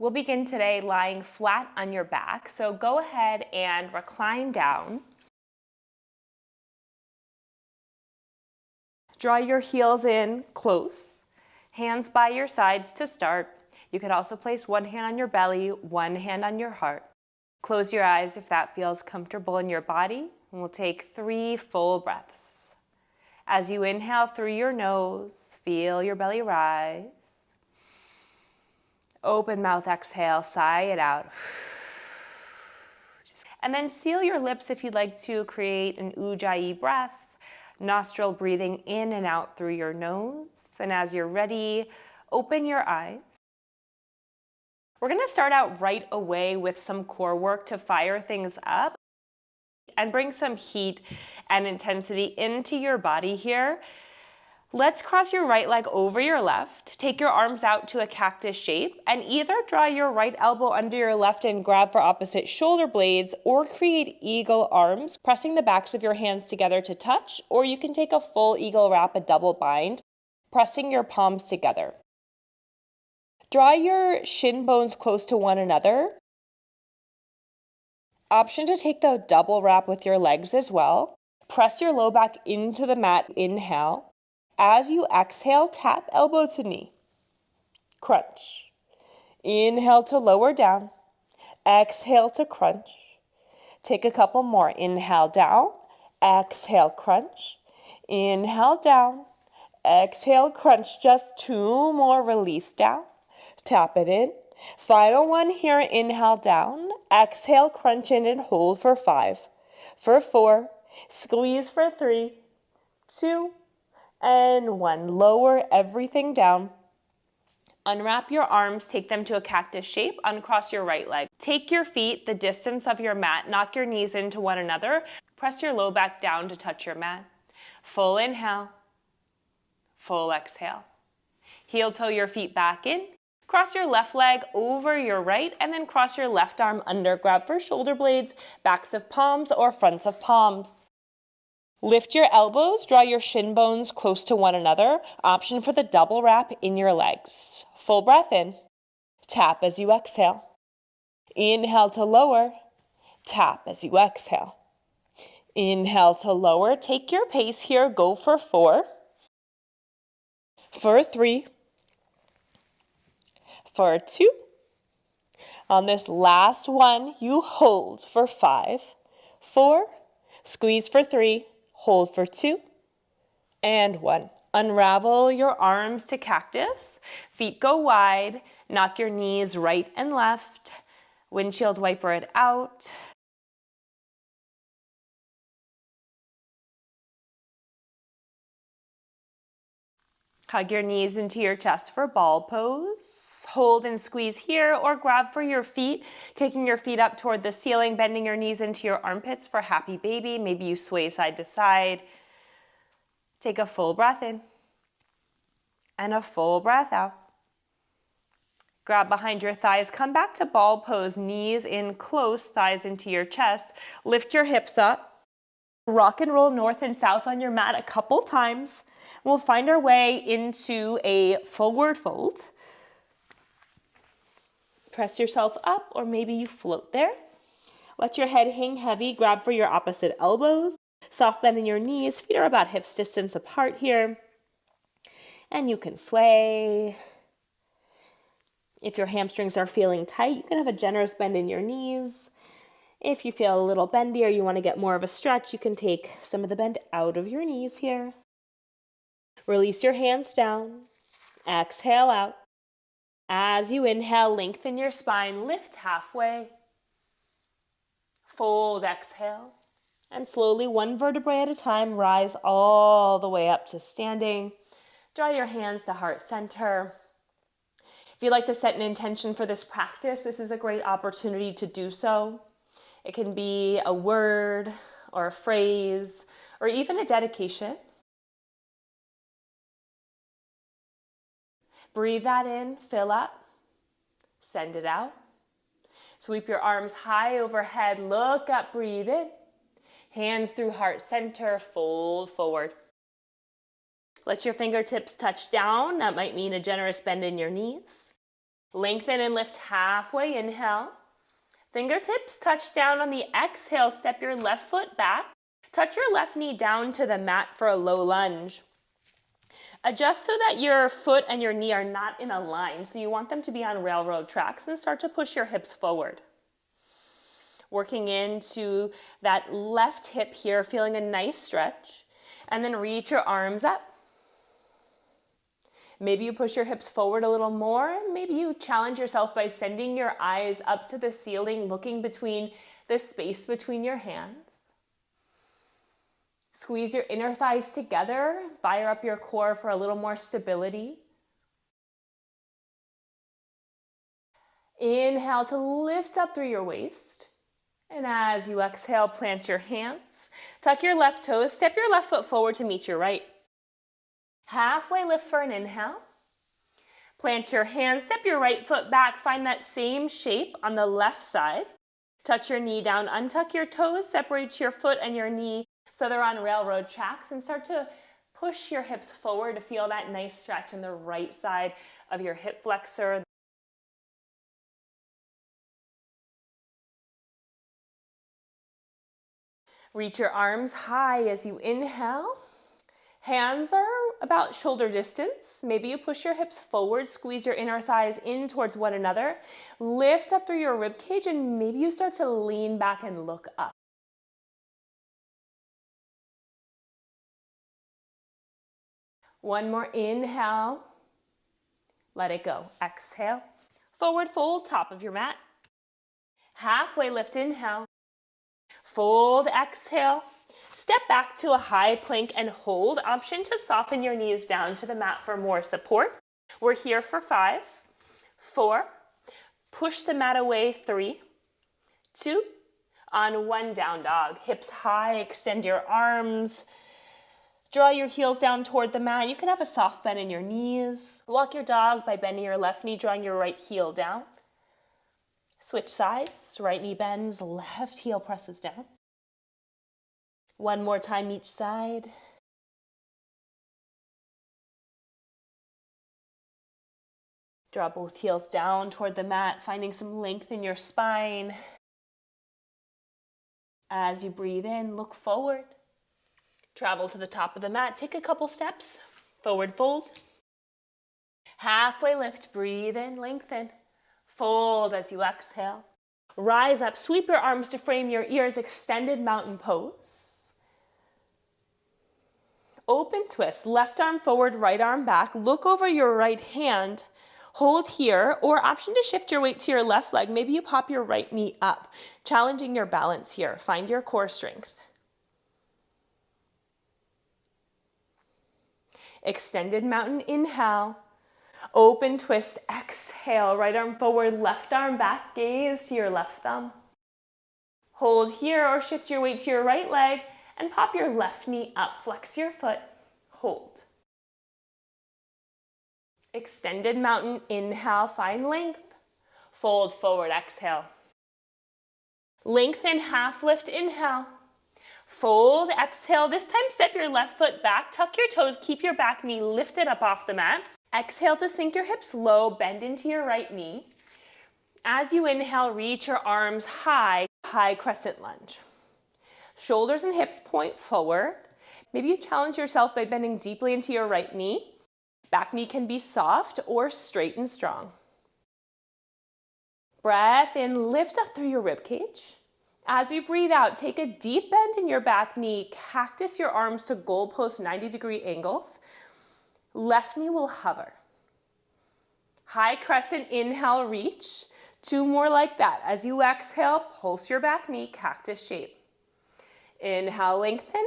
We'll begin today lying flat on your back, so go ahead and recline down. Draw your heels in close, hands by your sides to start. You could also place one hand on your belly, one hand on your heart. Close your eyes if that feels comfortable in your body, and we'll take 3 full breaths. As you inhale through your nose, feel your belly rise. Open mouth, exhale, sigh it out. And then seal your lips if you'd like to create an ujjayi breath, nostril breathing in and out through your nose. And as you're ready, open your eyes. We're going to start out right away with some core work to fire things up and bring some heat and intensity into your body here. Let's cross your right leg over your left. Take your arms out to a cactus shape and either draw your right elbow under your left and grab for opposite shoulder blades, or create eagle arms, pressing the backs of your hands together to touch, or you can take a full eagle wrap, a double bind, pressing your palms together. Draw your shin bones close to one another. Option to take the double wrap with your legs as well. Press your low back into the mat, inhale. As you exhale, tap elbow to knee. Crunch. Inhale to lower down. Exhale to crunch. Take a couple more. Inhale down. Exhale, crunch. Inhale down. Exhale, crunch. Just 2 more. Release down. Tap it in. Final one here. Inhale down. Exhale, crunch in and hold for 5. For 4. Squeeze for 3, 2, and 1. Lower everything down. Unwrap your arms, take them to a cactus shape, uncross your right leg. Take your feet the distance of your mat, knock your knees into one another, press your low back down to touch your mat. Full inhale, full exhale. Heel toe your feet back in, cross your left leg over your right, and then cross your left arm under. Grab for shoulder blades, backs of palms or fronts of palms. Lift your elbows, draw your shin bones close to one another. Option for the double wrap in your legs. Full breath in. Tap as you exhale. Inhale to lower. Tap as you exhale. Inhale to lower. Take your pace here. Go for 4. For 3. For 2. On this last one, you hold for 5. 4. Squeeze for 3. Hold for 2, and 1. Unravel your arms to cactus. Feet go wide. Knock your knees right and left. Windshield wiper it out. Hug your knees into your chest for ball pose. Hold and squeeze here, or grab for your feet, kicking your feet up toward the ceiling, bending your knees into your armpits for happy baby. Maybe you sway side to side. Take a full breath in and a full breath out. Grab behind your thighs, come back to ball pose, knees in close, thighs into your chest. Lift your hips up. Rock and roll north and south on your mat a couple times. We'll find our way into a forward fold. Press yourself up, or maybe you float there. Let your head hang heavy. Grab for your opposite elbows. Soft bend in your knees. Feet are about hips distance apart here. And you can sway. If your hamstrings are feeling tight, you can have a generous bend in your knees. If you feel a little bendy or you want to get more of a stretch, you can take some of the bend out of your knees here. Release your hands down. Exhale out. As you inhale, lengthen your spine, lift halfway. Fold, exhale. And slowly, one vertebrae at a time, rise all the way up to standing. Draw your hands to heart center. If you'd like to set an intention for this practice, this is a great opportunity to do so. It can be a word or a phrase or even a dedication. Breathe that in, fill up, send it out. Sweep your arms high overhead, look up, breathe in. Hands through heart center, fold forward. Let your fingertips touch down. That might mean a generous bend in your knees. Lengthen and lift halfway, inhale. Fingertips touch down on the exhale, step your left foot back. Touch your left knee down to the mat for a low lunge. Adjust so that your foot and your knee are not in a line, so you want them to be on railroad tracks, and start to push your hips forward. Working into that left hip here, feeling a nice stretch, and then reach your arms up. Maybe you push your hips forward a little more, and maybe you challenge yourself by sending your eyes up to the ceiling, looking between the space between your hands. Squeeze your inner thighs together, fire up your core for a little more stability. Inhale to lift up through your waist. And as you exhale, plant your hands. Tuck your left toes, step your left foot forward to meet your right. Halfway lift for an inhale. Plant your hands, step your right foot back, find that same shape on the left side. Touch your knee down, untuck your toes, separate your foot and your knee so they're on railroad tracks, and start to push your hips forward to feel that nice stretch in the right side of your hip flexor. Reach your arms high as you inhale. Hands are about shoulder distance. Maybe you push your hips forward, squeeze your inner thighs in towards one another. Lift up through your rib cage, and maybe you start to lean back and look up. One more inhale. Let it go. Exhale. Forward fold, top of your mat. Halfway lift, inhale. Fold, exhale. Step back to a high plank and hold. Option to soften your knees down to the mat for more support. We're here for 5, 4, push the mat away, 3, 2, on 1, down dog. Hips high, extend your arms. Draw your heels down toward the mat. You can have a soft bend in your knees. Walk your dog by bending your left knee, drawing your right heel down. Switch sides, right knee bends, left heel presses down. One more time each side. Draw both heels down toward the mat, finding some length in your spine. As you breathe in, look forward. Travel to the top of the mat, take a couple steps. Forward fold. Halfway lift, breathe in, lengthen. Fold as you exhale. Rise up, sweep your arms to frame your ears, extended mountain pose. Open twist, left arm forward, right arm back. Look over your right hand. Hold here, or option to shift your weight to your left leg. Maybe you pop your right knee up, challenging your balance here. Find your core strength. Extended mountain, inhale. Open twist, exhale. Right arm forward, left arm back. Gaze to your left thumb. Hold here, or shift your weight to your right leg and pop your left knee up. Flex your foot. Hold. Extended mountain, inhale, find length. Fold forward, exhale. Lengthen, half lift, inhale. Fold, exhale. This time step your left foot back, tuck your toes, keep your back knee lifted up off the mat. Exhale to sink your hips low, bend into your right knee. As you inhale, reach your arms high, high crescent lunge. Shoulders and hips point forward. Maybe you challenge yourself by bending deeply into your right knee. Back knee can be soft or straight and strong. Breath in, lift up through your rib cage. As you breathe out, take a deep bend in your back knee. Cactus your arms to goalpost 90-degree angles. Left knee will hover. High crescent, inhale, reach. 2 more like that. As you exhale, pulse your back knee, cactus shape. Inhale, lengthen.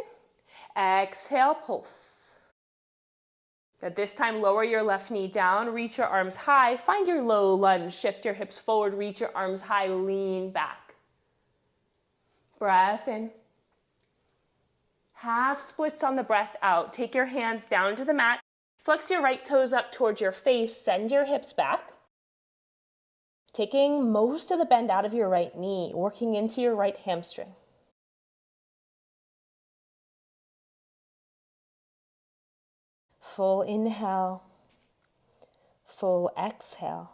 Exhale, pulse. At this time, lower your left knee down, reach your arms high, find your low lunge, shift your hips forward, reach your arms high, lean back. Breath in. Half splits on the breath out. Take your hands down to the mat. Flex your right toes up towards your face. Send your hips back. Taking most of the bend out of your right knee, working into your right hamstring. Full inhale. Full exhale.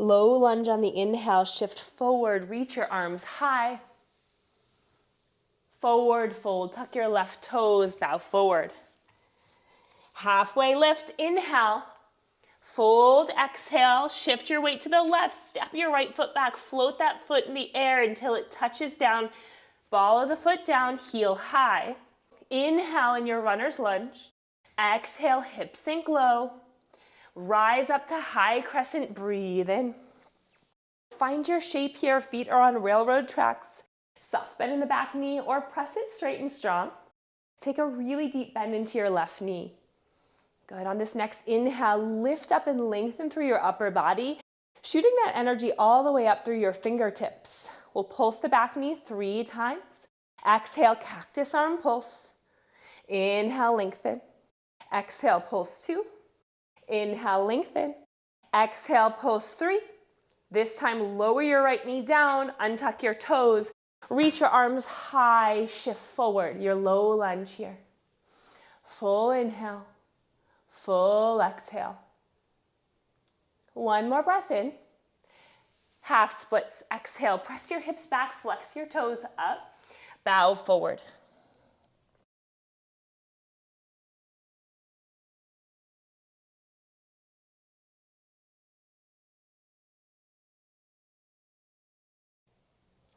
Low lunge on the inhale, shift forward, reach your arms high. Forward fold, tuck your left toes, bow forward. Halfway lift, inhale. Fold, exhale, shift your weight to the left, step your right foot back, float that foot in the air until it touches down. Ball of the foot down, heel high. Inhale in your runner's lunge. Exhale, hip sink low. Rise up to high crescent, breathe in. Find your shape here, feet are on railroad tracks. Soft bend in the back knee or press it straight and strong. Take a really deep bend into your left knee. Good. On this next inhale, lift up and lengthen through your upper body, shooting that energy all the way up through your fingertips. We'll pulse the back knee 3 times. Exhale, cactus arm pulse. Inhale, lengthen. Exhale, pulse 2. Inhale, lengthen. Exhale, pulse 3. This time, lower your right knee down, untuck your toes, reach your arms high, shift forward, your low lunge here. Full inhale. Full exhale. One more breath in. Half splits. Exhale. Press your hips back. Flex your toes up. Bow forward.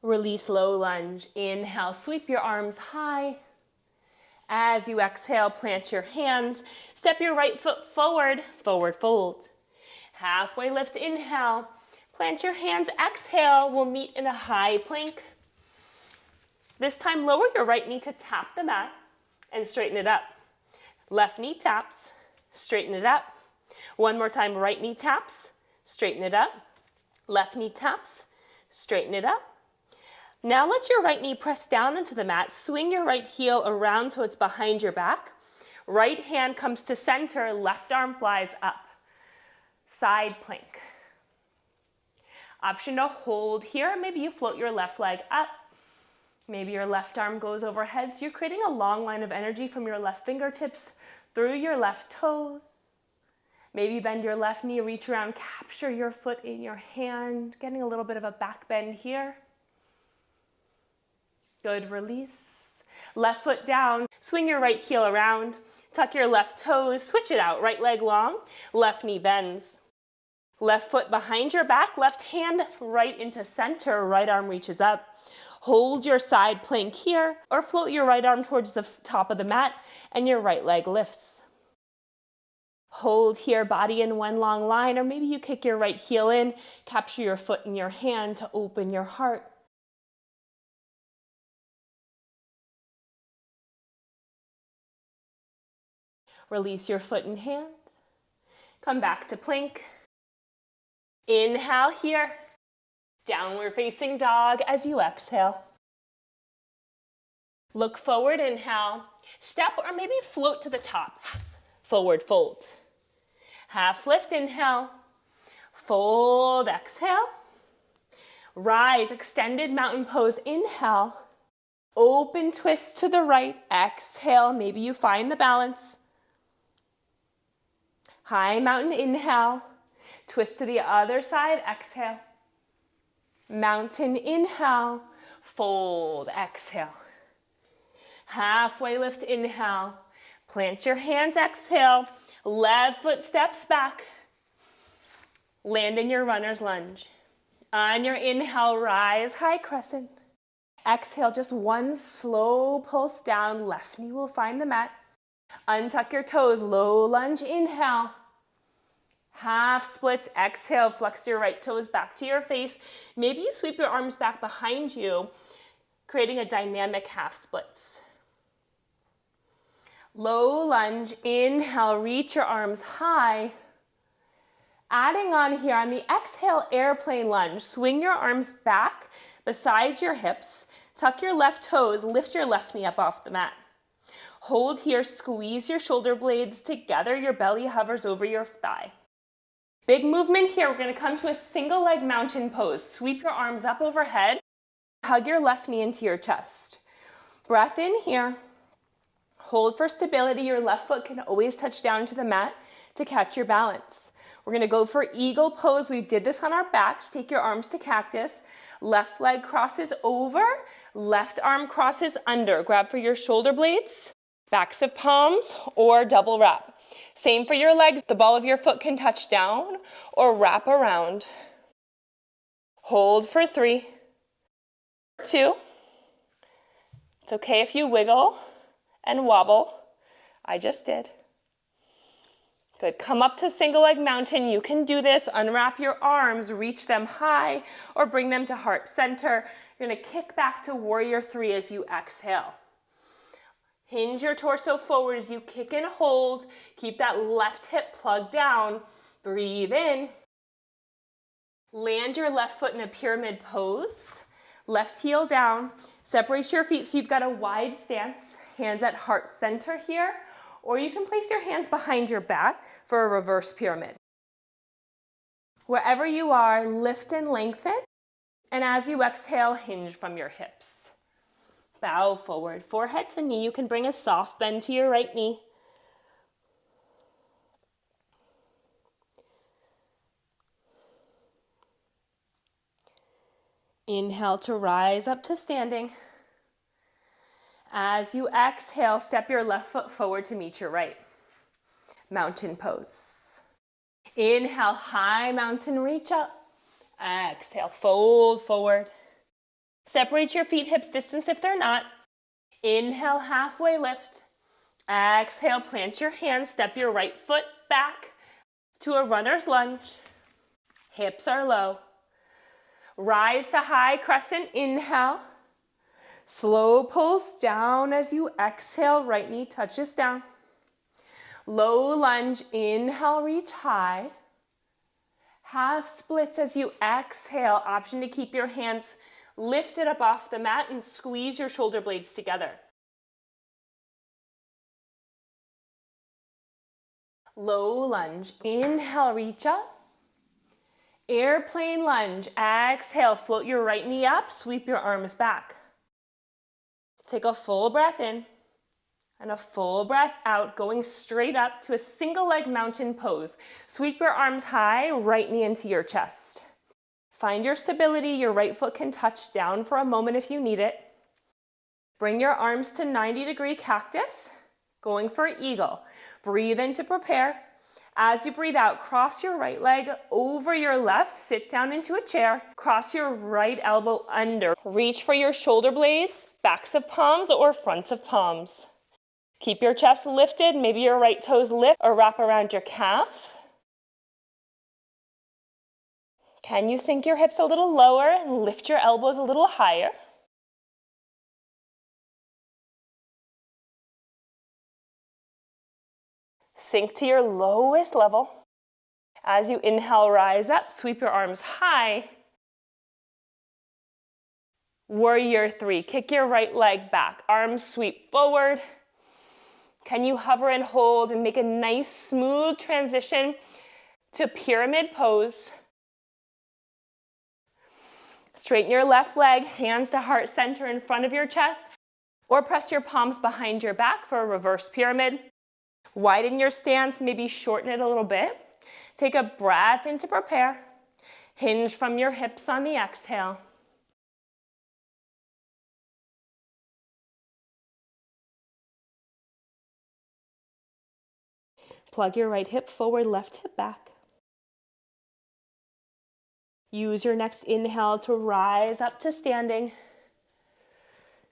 Release low lunge. Inhale. Sweep your arms high. As you exhale, plant your hands. Step your right foot forward. Forward fold. Halfway lift, inhale. Plant your hands, exhale. We'll meet in a high plank. This time, lower your right knee to tap the mat and straighten it up. Left knee taps, straighten it up. One more time, right knee taps, straighten it up. Left knee taps, straighten it up. Now let your right knee press down into the mat. Swing your right heel around so it's behind your back. Right hand comes to center, left arm flies up. Side plank. Option to hold here. Maybe you float your left leg up. Maybe your left arm goes overhead. So you're creating a long line of energy from your left fingertips through your left toes. Maybe bend your left knee, reach around, capture your foot in your hand. Getting a little bit of a back bend here. Good, release. Left foot down, swing your right heel around, tuck your left toes, switch it out, right leg long, left knee bends. Left foot behind your back, left hand right into center, right arm reaches up. Hold your side plank here, or float your right arm towards the top of the mat, and your right leg lifts. Hold here, body in one long line, or maybe you kick your right heel in, capture your foot in your hand to open your heart. Release your foot and hand. Come back to plank. Inhale here. Downward facing dog as you exhale. Look forward, inhale. Step or maybe float to the top. Forward fold. Half lift, inhale. Fold, exhale. Rise, extended mountain pose, inhale. Open twist to the right, exhale. Maybe you find the balance. High mountain, inhale. Twist to the other side, exhale. Mountain, inhale. Fold, exhale. Halfway lift, inhale. Plant your hands, exhale. Left foot steps back. Land in your runner's lunge. On your inhale, rise, high crescent. Exhale, just one slow pulse down. Left knee will find the mat. Untuck your toes, low lunge, inhale. Half splits, exhale, flex your right toes back to your face. Maybe you sweep your arms back behind you, creating a dynamic half splits. Low lunge, inhale, reach your arms high. Adding on here on the exhale, airplane lunge. Swing your arms back beside your hips. Tuck your left toes, lift your left knee up off the mat. Hold here, squeeze your shoulder blades together. Your belly hovers over your thigh. Big movement here. We're going to come to a single leg mountain pose. Sweep your arms up overhead. Hug your left knee into your chest. Breath in here. Hold for stability. Your left foot can always touch down to the mat to catch your balance. We're gonna go for eagle pose. We did this on our backs. Take your arms to cactus. Left leg crosses over, left arm crosses under. Grab for your shoulder blades, backs of palms, or double wrap. Same for your legs. The ball of your foot can touch down or wrap around. Hold for 3, 2. It's okay if you wiggle and wobble. I just did. Good. Come up to single leg mountain. You can do this. Unwrap your arms, reach them high, or bring them to heart center. You're going to kick back to warrior 3 as you exhale. Hinge your torso forward as you kick and hold. Keep that left hip plugged down. Breathe in. Land your left foot in a pyramid pose. Left heel down. Separate your feet so you've got a wide stance. Hands at heart center here. Or you can place your hands behind your back for a reverse pyramid. Wherever you are, lift and lengthen. And as you exhale, hinge from your hips. Bow forward, forehead to knee. You can bring a soft bend to your right knee. Inhale to rise up to standing. As you exhale, step your left foot forward to meet your right. Mountain pose. Inhale, high mountain reach up. Exhale, fold forward. Separate your feet hips distance if they're not. Inhale, halfway lift. Exhale, plant your hands, step your right foot back to a runner's lunge. Hips are low. Rise to high crescent, inhale. Slow pulse down as you exhale, right knee touches down. Low lunge, inhale, reach high. Half splits as you exhale. Option to keep your hands lifted up off the mat and squeeze your shoulder blades together. Low lunge, inhale, reach up. Airplane lunge, exhale, float your right knee up, sweep your arms back. Take a full breath in and a full breath out, going straight up to a single leg mountain pose. Sweep your arms high, right knee into your chest. Find your stability. Your right foot can touch down for a moment if you need it. Bring your arms to 90-degree cactus, going for eagle. Breathe in to prepare. As you breathe out, cross your right leg over your left, sit down into a chair, cross your right elbow under. Reach for your shoulder blades, backs of palms or fronts of palms. Keep your chest lifted, maybe your right toes lift or wrap around your calf. Can you sink your hips a little lower and lift your elbows a little higher? Sink to your lowest level. As you inhale, rise up, sweep your arms high. Warrior 3, kick your right leg back, arms sweep forward. Can you hover and hold and make a nice smooth transition to pyramid pose? Straighten your left leg, hands to heart center in front of your chest, or press your palms behind your back for a reverse pyramid. Widen your stance, maybe shorten it a little bit. Take a breath in to prepare. Hinge from your hips on the exhale. Plug your right hip forward, left hip back. Use your next inhale to rise up to standing.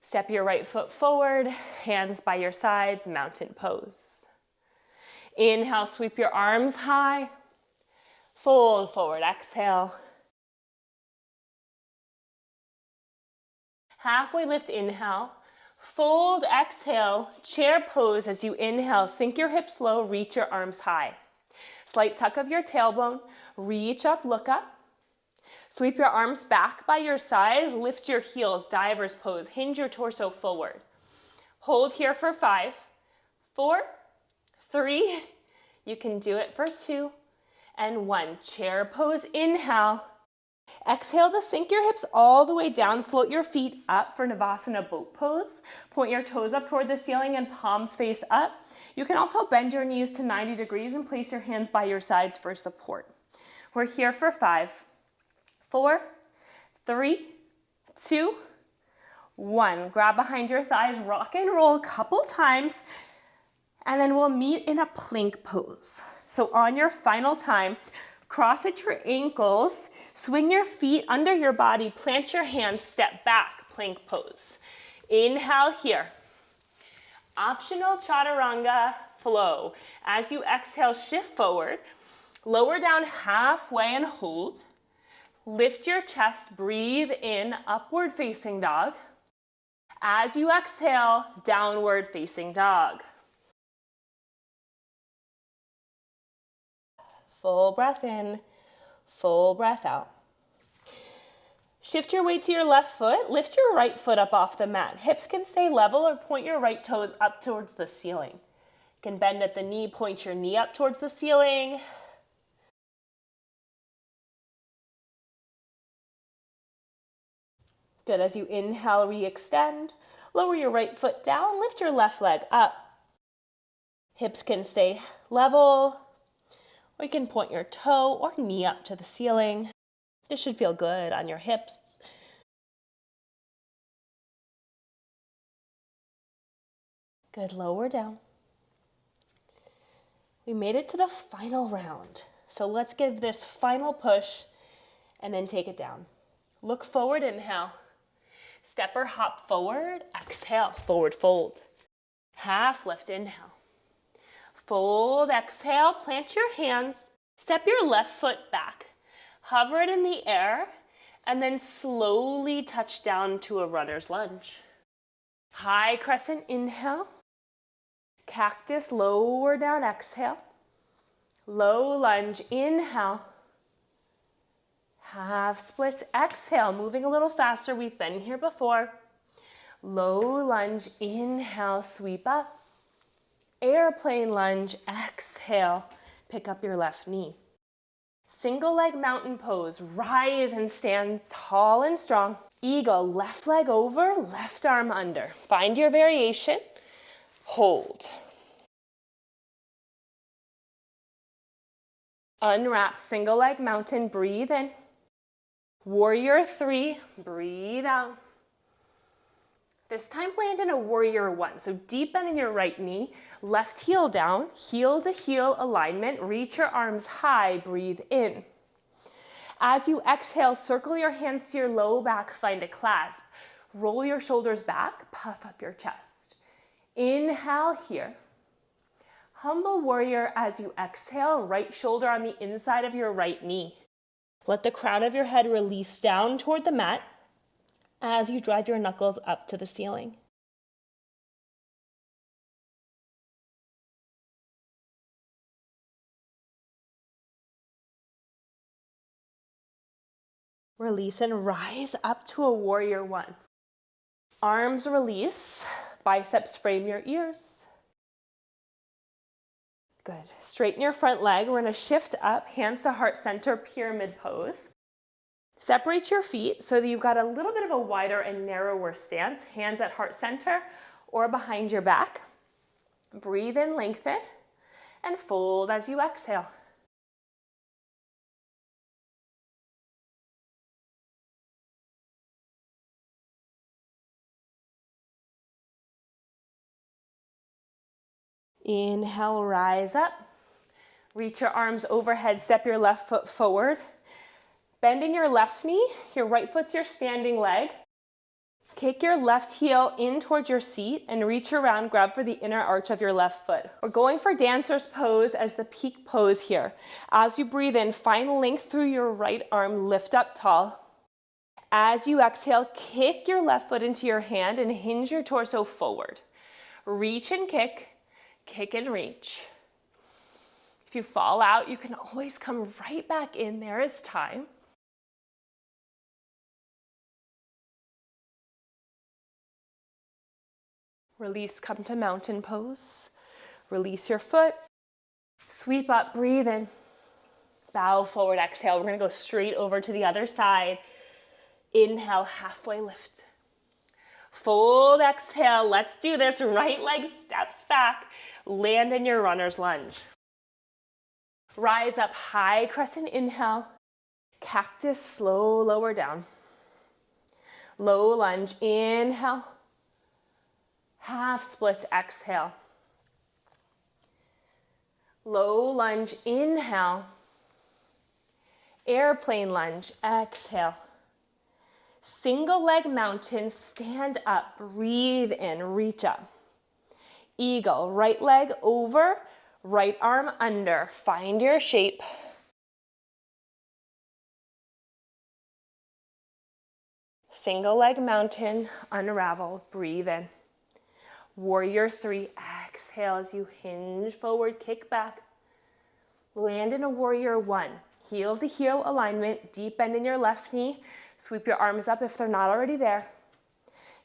Step your right foot forward, hands by your sides, mountain pose. Inhale, sweep your arms high. Fold forward, exhale. Halfway lift, inhale. Fold, exhale, chair pose as you inhale. Sink your hips low, reach your arms high. Slight tuck of your tailbone, reach up, look up. Sweep your arms back by your sides, lift your heels, diver's pose, hinge your torso forward. Hold here for 5, 4, 3, you can do it for 2, and 1. Chair pose, inhale. Exhale to sink your hips all the way down, float your feet up for Navasana boat pose. Point your toes up toward the ceiling and palms face up. You can also bend your knees to 90 degrees and place your hands by your sides for support. We're here for 5, 4, 3, 2, 1. Grab behind your thighs, rock and roll a couple times, and then we'll meet in a plank pose. So on your final time, cross at your ankles, swing your feet under your body, plant your hands, step back, plank pose. Inhale here. Optional chaturanga flow. As you exhale, shift forward, lower down halfway and hold. Lift your chest, breathe in, upward facing dog. As you exhale, downward facing dog. Full breath in, full breath out. Shift your weight to your left foot, lift your right foot up off the mat. Hips can stay level or point your right toes up towards the ceiling. You can bend at the knee, point your knee up towards the ceiling. Good, as you inhale, re-extend. Lower your right foot down, lift your left leg up. Hips can stay level, or you can point your toe or knee up to the ceiling. This should feel good on your hips. Good, lower down. We made it to the final round. So let's give this final push and then take it down. Look forward, inhale. Step or hop forward, exhale, forward fold. Half lift, inhale. Fold, exhale, plant your hands. Step your left foot back. Hover it in the air, and then slowly touch down to a runner's lunge. High crescent, inhale. Cactus, lower down, exhale. Low lunge, inhale. Half splits, exhale, moving a little faster. We've been here before. Low lunge, inhale, sweep up. Airplane lunge, exhale, pick up your left knee. Single leg mountain pose, rise and stand tall and strong. Eagle, left leg over, left arm under. Find your variation, hold. Unwrap, single leg mountain, breathe in. Warrior 3, breathe out. This time land in a warrior 1. So deep bend in your right knee, left heel down, heel to heel alignment, reach your arms high, breathe in. As you exhale, circle your hands to your low back, find a clasp. Roll your shoulders back, puff up your chest. Inhale here. Humble warrior as you exhale, right shoulder on the inside of your right knee. Let the crown of your head release down toward the mat as you drive your knuckles up to the ceiling. Release and rise up to a warrior 1. Arms release, biceps frame your ears. Good. Straighten your front leg. We're going to shift up, hands to heart center, pyramid pose. Separate your feet so that you've got a little bit of a wider and narrower stance. Hands at heart center or behind your back. Breathe in, lengthen, and fold as you exhale. Inhale, rise up. Reach your arms overhead, step your left foot forward. Bending your left knee, your right foot's your standing leg. Kick your left heel in towards your seat and reach around, grab for the inner arch of your left foot. We're going for dancer's pose as the peak pose here. As you breathe in, find length through your right arm, lift up tall. As you exhale, kick your left foot into your hand and hinge your torso forward. Reach and kick and reach. If you fall out, you can always come right back in. There is time. Release, come to mountain pose. Release your foot. Sweep up, breathe in. Bow forward, exhale. We're going to go straight over to the other side. Inhale, halfway lift. Fold, exhale. Let's do this. Right leg steps back. Land in your runner's lunge. Rise up, high crescent inhale. Cactus, slow lower down. Low lunge, inhale. Half splits, exhale. Low lunge, inhale. Airplane lunge, exhale. Single leg mountain, stand up, breathe in, reach up. Eagle, right leg over, right arm under. Find your shape. Single leg mountain, unravel, breathe in. Warrior 3, exhale as you hinge forward, kick back. Land in a warrior 1. Heel to heel alignment, deep bend in your left knee. Sweep your arms up if they're not already there.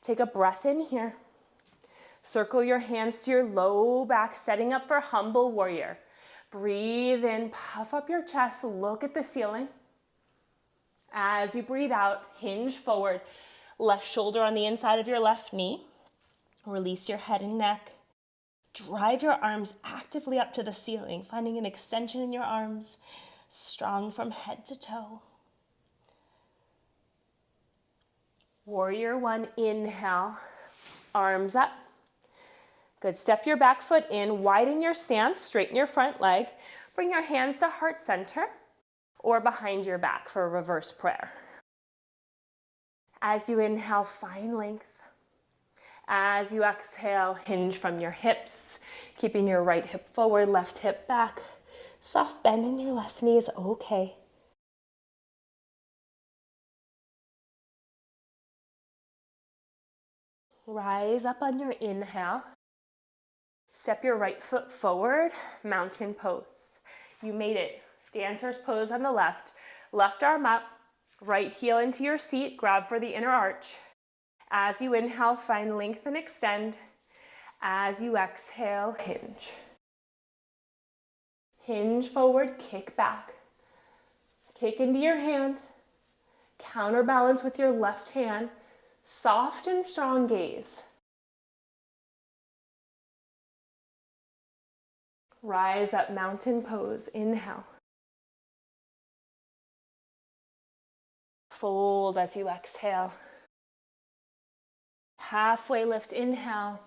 Take a breath in here. Circle your hands to your low back, setting up for humble warrior. Breathe in, puff up your chest, look at the ceiling. As you breathe out, hinge forward. Left shoulder on the inside of your left knee. Release your head and neck. Drive your arms actively up to the ceiling, finding an extension in your arms, strong from head to toe. Warrior 1, inhale, arms up. Good, step your back foot in, widen your stance, straighten your front leg. Bring your hands to heart center or behind your back for a reverse prayer. As you inhale, find length. As you exhale, hinge from your hips, keeping your right hip forward, left hip back. Soft bend in your left knee is okay. Rise up on your inhale. Step your right foot forward, mountain pose. You made it. Dancer's pose on the left. Left arm up, right heel into your seat, grab for the inner arch. As you inhale, find length and extend. As you exhale, hinge. Hinge forward, kick back. Kick into your hand. Counterbalance with your left hand. Soft and strong gaze. Rise up, mountain pose. Inhale. Fold as you exhale. Halfway lift, inhale.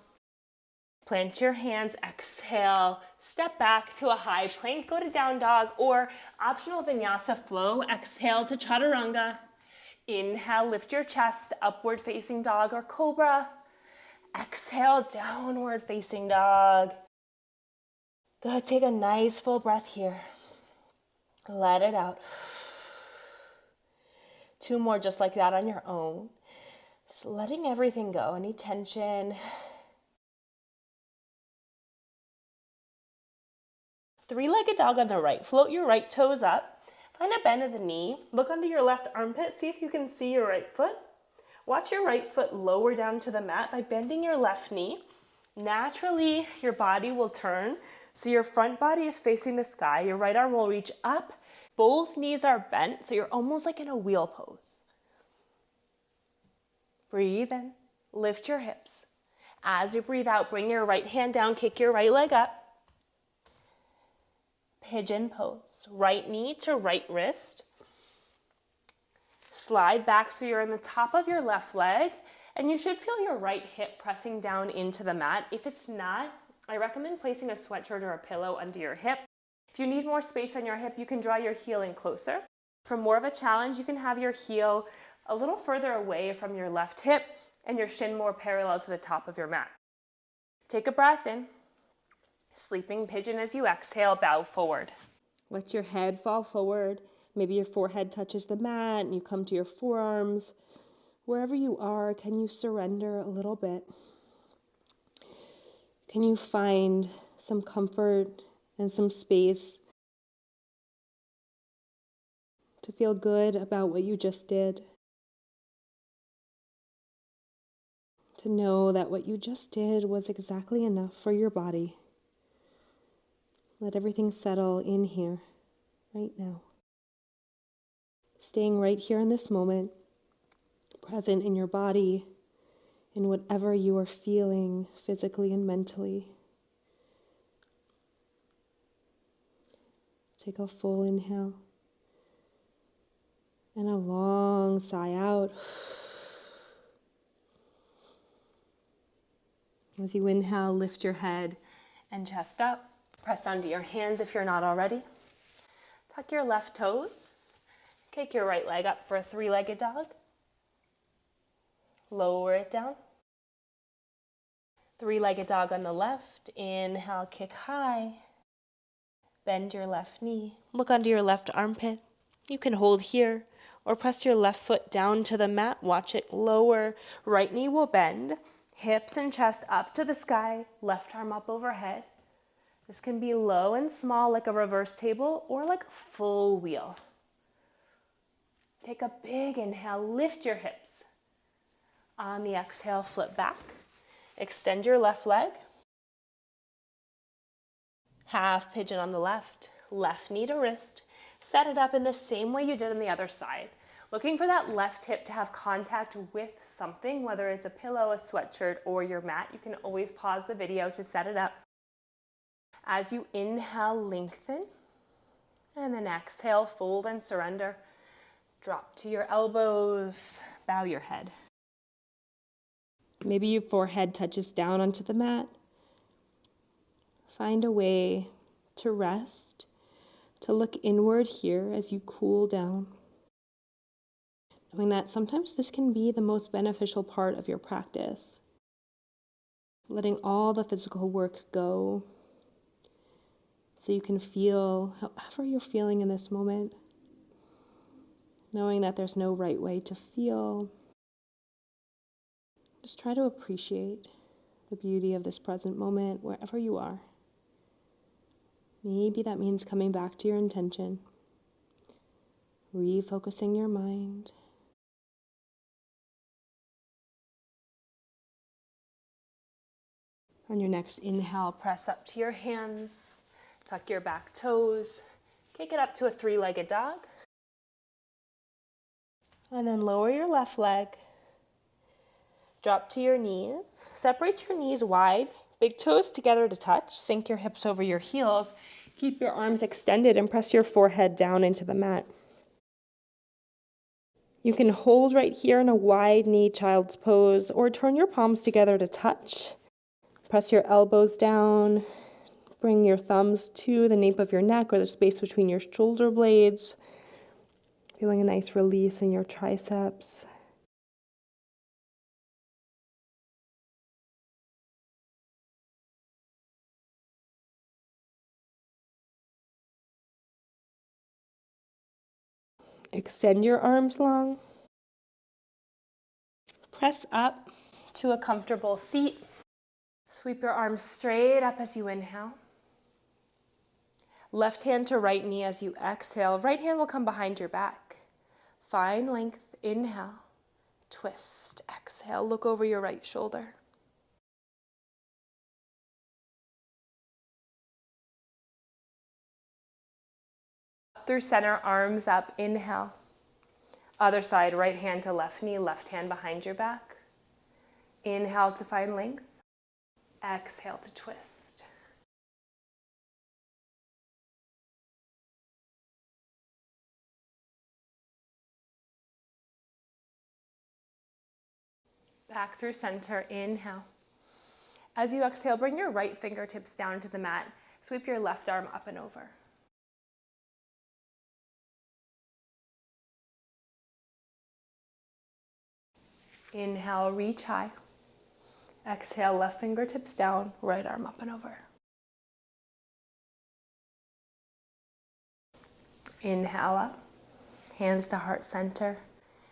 Plant your hands, exhale. Step back to a high plank, go to down dog, or optional vinyasa flow. Exhale to chaturanga. Inhale, lift your chest, upward facing dog or cobra. Exhale, downward facing dog. Good, take a nice full breath here. Let it out. 2 more just like that on your own. Just letting everything go, any tension. 3-legged dog on the right. Float your right toes up. Find a bend of the knee. Look under your left armpit. See if you can see your right foot. Watch your right foot lower down to the mat by bending your left knee. Naturally, your body will turn. So your front body is facing the sky. Your right arm will reach up. Both knees are bent, so you're almost like in a wheel pose. Breathe in. Lift your hips. As you breathe out, bring your right hand down. Kick your right leg up. Pigeon pose. Right knee to right wrist. Slide back so you're in the top of your left leg, and you should feel your right hip pressing down into the mat. If it's not, I recommend placing a sweatshirt or a pillow under your hip. If you need more space on your hip, you can draw your heel in closer. For more of a challenge, you can have your heel a little further away from your left hip and your shin more parallel to the top of your mat. Take a breath in. Sleeping pigeon as you exhale, bow forward. Let your head fall forward. Maybe your forehead touches the mat and you come to your forearms. Wherever you are, can you surrender a little bit? Can you find some comfort and some space to feel good about what you just did? To know that what you just did was exactly enough for your body. Let everything settle in here, right now. Staying right here in this moment, present in your body, in whatever you are feeling physically and mentally. Take a full inhale and a long sigh out. As you inhale, lift your head and chest up. Press onto your hands if you're not already. Tuck your left toes. Kick your right leg up for a three-legged dog. Lower it down. Three-legged dog on the left. Inhale, kick high. Bend your left knee. Look under your left armpit. You can hold here or press your left foot down to the mat. Watch it lower. Right knee will bend. Hips and chest up to the sky. Left arm up overhead. This can be low and small like a reverse table or like a full wheel. Take a big inhale, lift your hips. On the exhale, flip back. Extend your left leg. Half pigeon on the left. Left knee to wrist. Set it up in the same way you did on the other side. Looking for that left hip to have contact with something, whether it's a pillow, a sweatshirt, or your mat. You can always pause the video to set it up. As you inhale, lengthen. And then exhale, fold and surrender. Drop to your elbows, bow your head. Maybe your forehead touches down onto the mat. Find a way to rest, to look inward here as you cool down. Knowing that sometimes this can be the most beneficial part of your practice. Letting all the physical work go so you can feel however you're feeling in this moment. Knowing that there's no right way to feel. Just try to appreciate the beauty of this present moment wherever you are. Maybe that means coming back to your intention, refocusing your mind. On your next inhale, press up to your hands, tuck your back toes, kick it up to a three-legged dog. And then lower your left leg. Drop to your knees. Separate your knees wide. Big toes together to touch. Sink your hips over your heels. Keep your arms extended and press your forehead down into the mat. You can hold right here in a wide knee child's pose or turn your palms together to touch. Press your elbows down. Bring your thumbs to the nape of your neck or the space between your shoulder blades. Feeling a nice release in your triceps. Extend your arms long. Press up to a comfortable seat. Sweep your arms straight up as you inhale. Left hand to right knee as you exhale. Right hand will come behind your back. Find length, inhale, twist, exhale. Look over your right shoulder. Through center, arms up, inhale. Other side, right hand to left knee, left hand behind your back. Inhale to find length. Exhale to twist. Back through center, inhale. As you exhale, bring your right fingertips down to the mat. Sweep your left arm up and over. Inhale, reach high. Exhale, left fingertips down, right arm up and over. Inhale up, hands to heart center.